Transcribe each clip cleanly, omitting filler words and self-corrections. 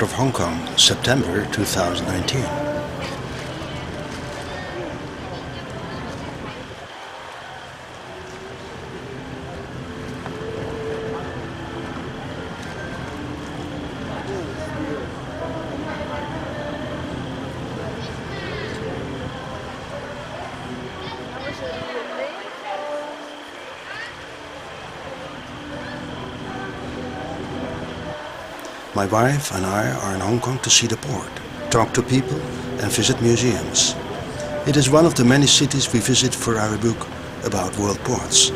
Port of Hong Kong, September 2019. My wife and I are in Hong Kong to see the port, talk to people and visit museums. It is one of the many cities we visit for our book about world ports.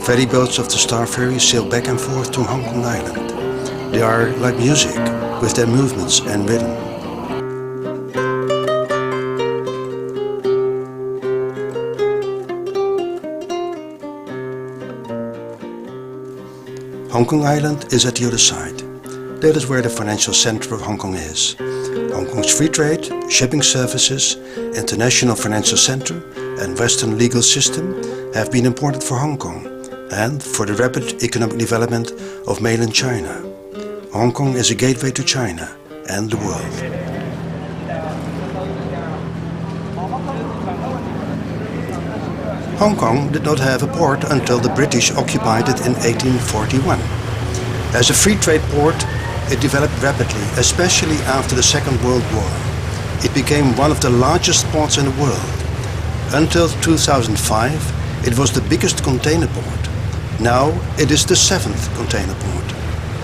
Ferry boats of the Star Ferry sail back and forth to Hong Kong Island. They are like music, with their movements and rhythm. Hong Kong Island is at the other side. That is where the financial center of Hong Kong is. Hong Kong's free trade, shipping services, international financial center and Western legal system have been important for Hong Kong and for the rapid economic development of mainland China. Hong Kong is a gateway to China and the world. Hong Kong did not have a port until the British occupied it in 1841. As a free trade port, it developed rapidly, especially after the Second World War. It became one of the largest ports in the world. Until 2005, it was the biggest container port. Now it is the 7th container port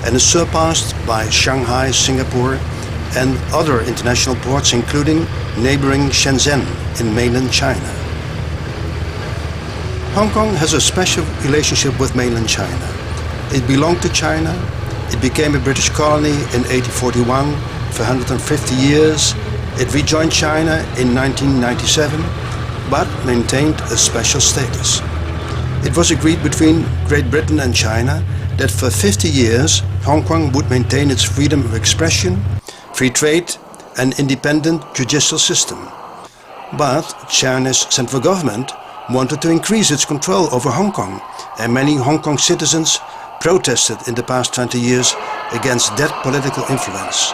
and is surpassed by Shanghai, Singapore and other international ports, including neighboring Shenzhen in mainland China. Hong Kong has a special relationship with mainland China. It belonged to China. It became a British colony in 1841 for 150 years. It rejoined China in 1997, but maintained a special status. It was agreed between Great Britain and China that for 50 years Hong Kong would maintain its freedom of expression, free trade and independent judicial system. But China's central government wanted to increase its control over Hong Kong, and many Hong Kong citizens protested in the past 20 years against that political influence.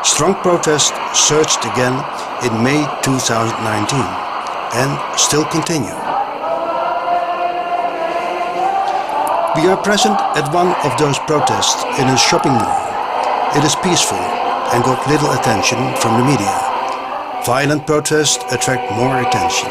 Strong protests surged again in May 2019 and still continue. We are present at one of those protests in a shopping mall. It is peaceful and got little attention from the media. Violent protests attract more attention.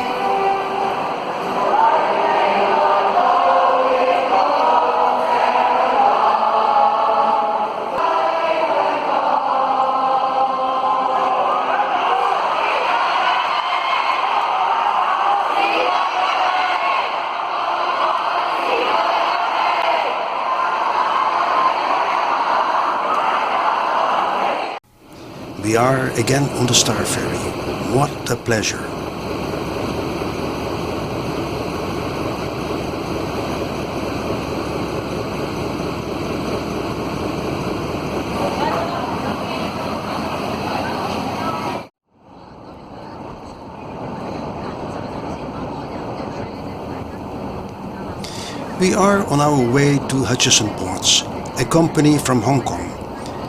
We are again on the Star Ferry. What a pleasure! We are on our way to Hutchison Ports, a company from Hong Kong.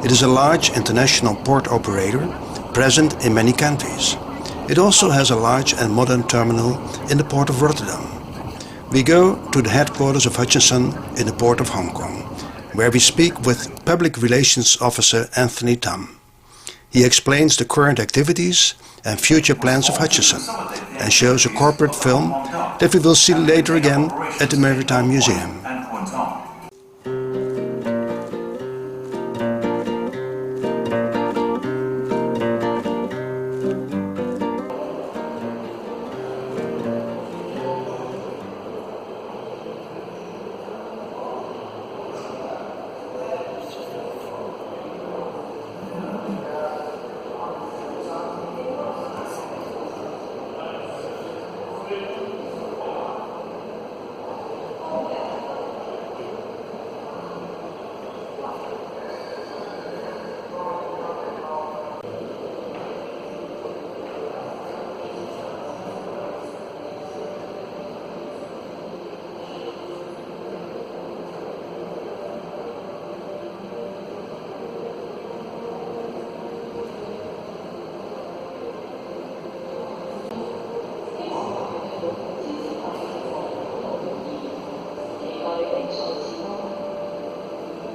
It is a large international port operator present in many countries. It also has a large and modern terminal in the port of Rotterdam. We go to the headquarters of Hutchison in the port of Hong Kong, where we speak with Public Relations Officer Anthony Tam. He explains the current activities and future plans of Hutchison and shows a corporate film that we will see later again at the Maritime Museum.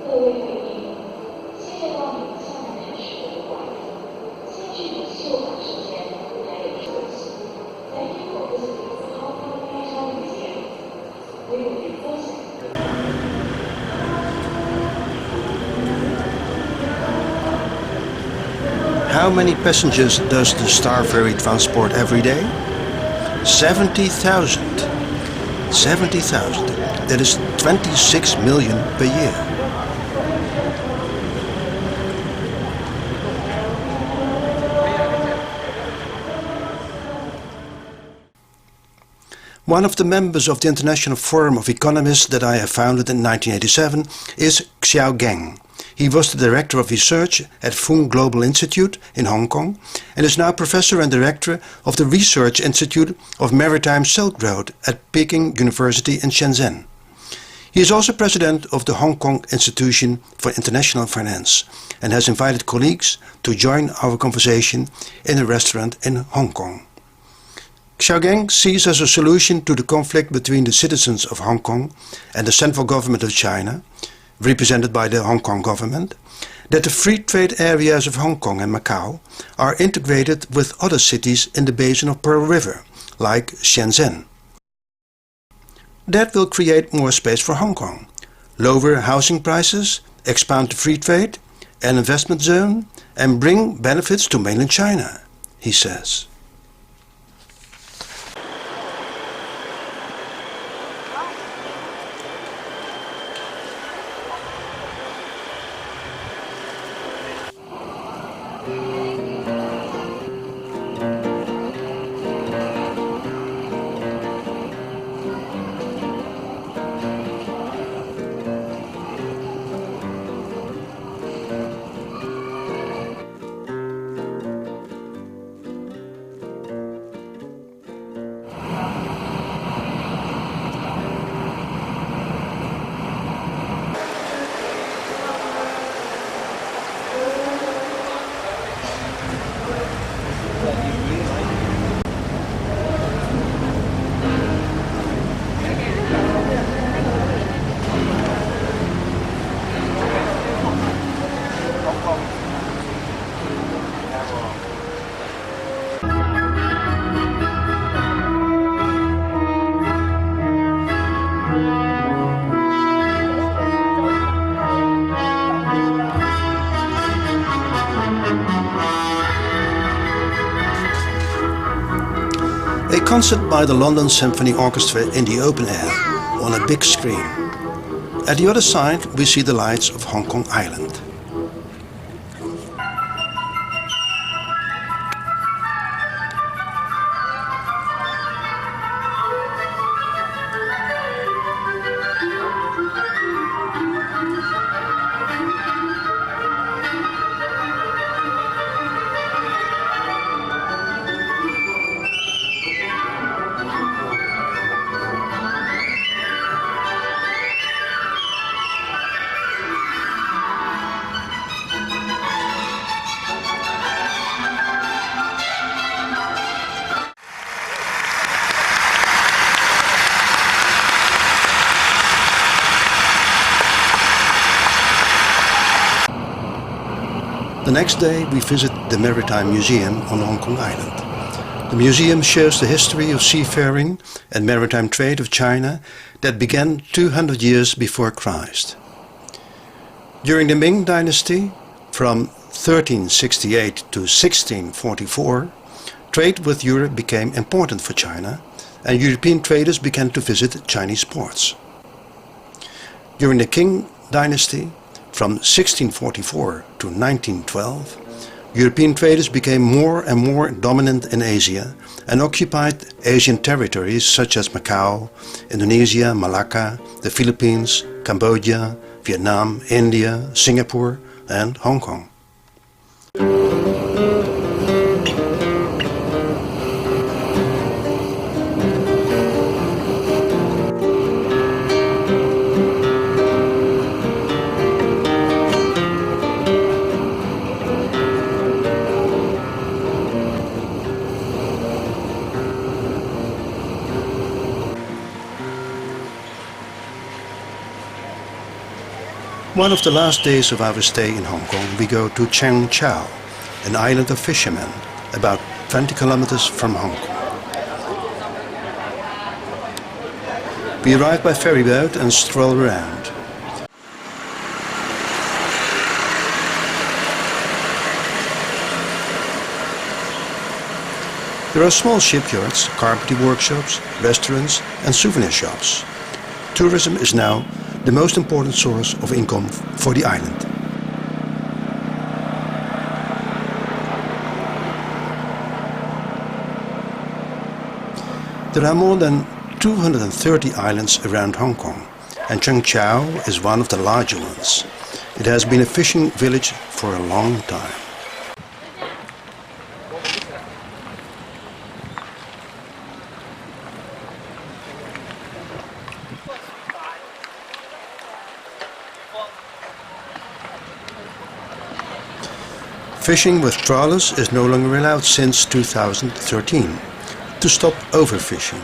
How many passengers does the Star Ferry transport every day? 70,000. 70,000. That is 26 million per year. One of the members of the International Forum of Economists that I have founded in 1987 is Xiao Geng. He was the Director of Research at Fung Global Institute in Hong Kong and is now Professor and Director of the Research Institute of Maritime Silk Road at Peking University in Shenzhen. He is also President of the Hong Kong Institution for International Finance and has invited colleagues to join our conversation in a restaurant in Hong Kong. Xiao Geng sees as a solution to the conflict between the citizens of Hong Kong and the central government of China, represented by the Hong Kong government, that the free trade areas of Hong Kong and Macau are integrated with other cities in the basin of Pearl River, like Shenzhen. That will create more space for Hong Kong, lower housing prices, expand the free trade, an investment zone, and bring benefits to mainland China, he says. A concert by the London Symphony Orchestra in the open air, on a big screen. At the other side we see the lights of Hong Kong Island. The next day we visit the Maritime Museum on Hong Kong Island. The museum shows the history of seafaring and maritime trade of China that began 200 years before Christ. During the Ming Dynasty, from 1368 to 1644, trade with Europe became important for China and European traders began to visit Chinese ports. During the Qing Dynasty, from 1644 to 1912, European traders became more and more dominant in Asia and occupied Asian territories such as Macau, Indonesia, Malacca, the Philippines, Cambodia, Vietnam, India, Singapore and Hong Kong. One of the last days of our stay in Hong Kong, we go to Chiang Chau, an island of fishermen, about 20 kilometers from Hong Kong. We arrive by ferry boat and stroll around. There are small shipyards, carpentry workshops, restaurants and souvenir shops. Tourism is now the most important source of income for the island. There are more than 230 islands around Hong Kong, and Chiang Chau is one of the larger ones. It has been a fishing village for a long time. Fishing with trawlers is no longer allowed since 2013 to stop overfishing.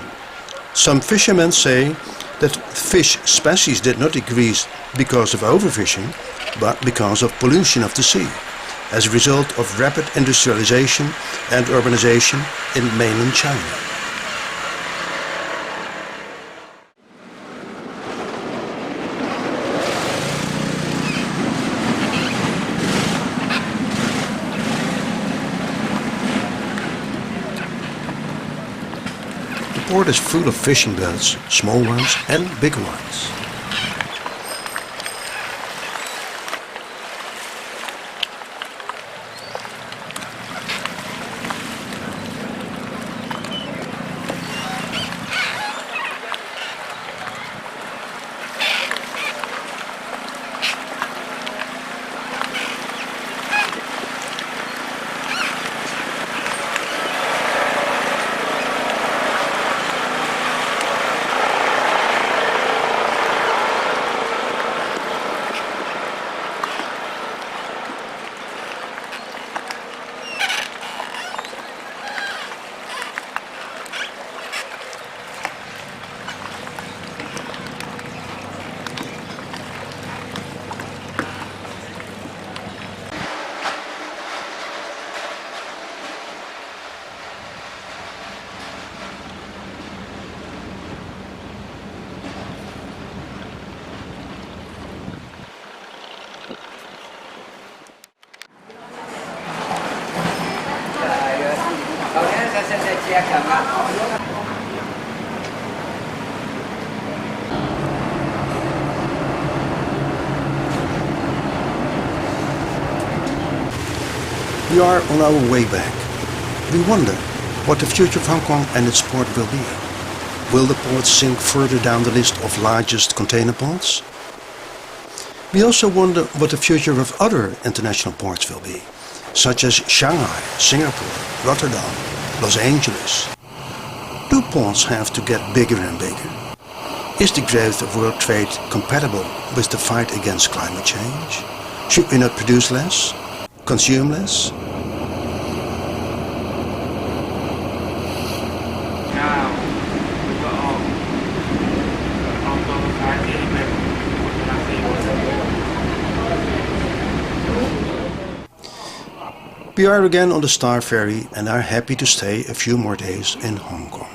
Some fishermen say that fish species did not decrease because of overfishing, but because of pollution of the sea, as a result of rapid industrialization and urbanization in mainland China. The port is full of fishing boats, small ones and big ones. We are on our way back. We wonder what the future of Hong Kong and its port will be. Will the port sink further down the list of largest container ports? We also wonder what the future of other international ports will be, such as Shanghai, Singapore, Rotterdam, Los Angeles. Do ports have to get bigger and bigger? Is the growth of world trade compatible with the fight against climate change? Should we not produce less? Consume less? We are again on the Star Ferry and are happy to stay a few more days in Hong Kong.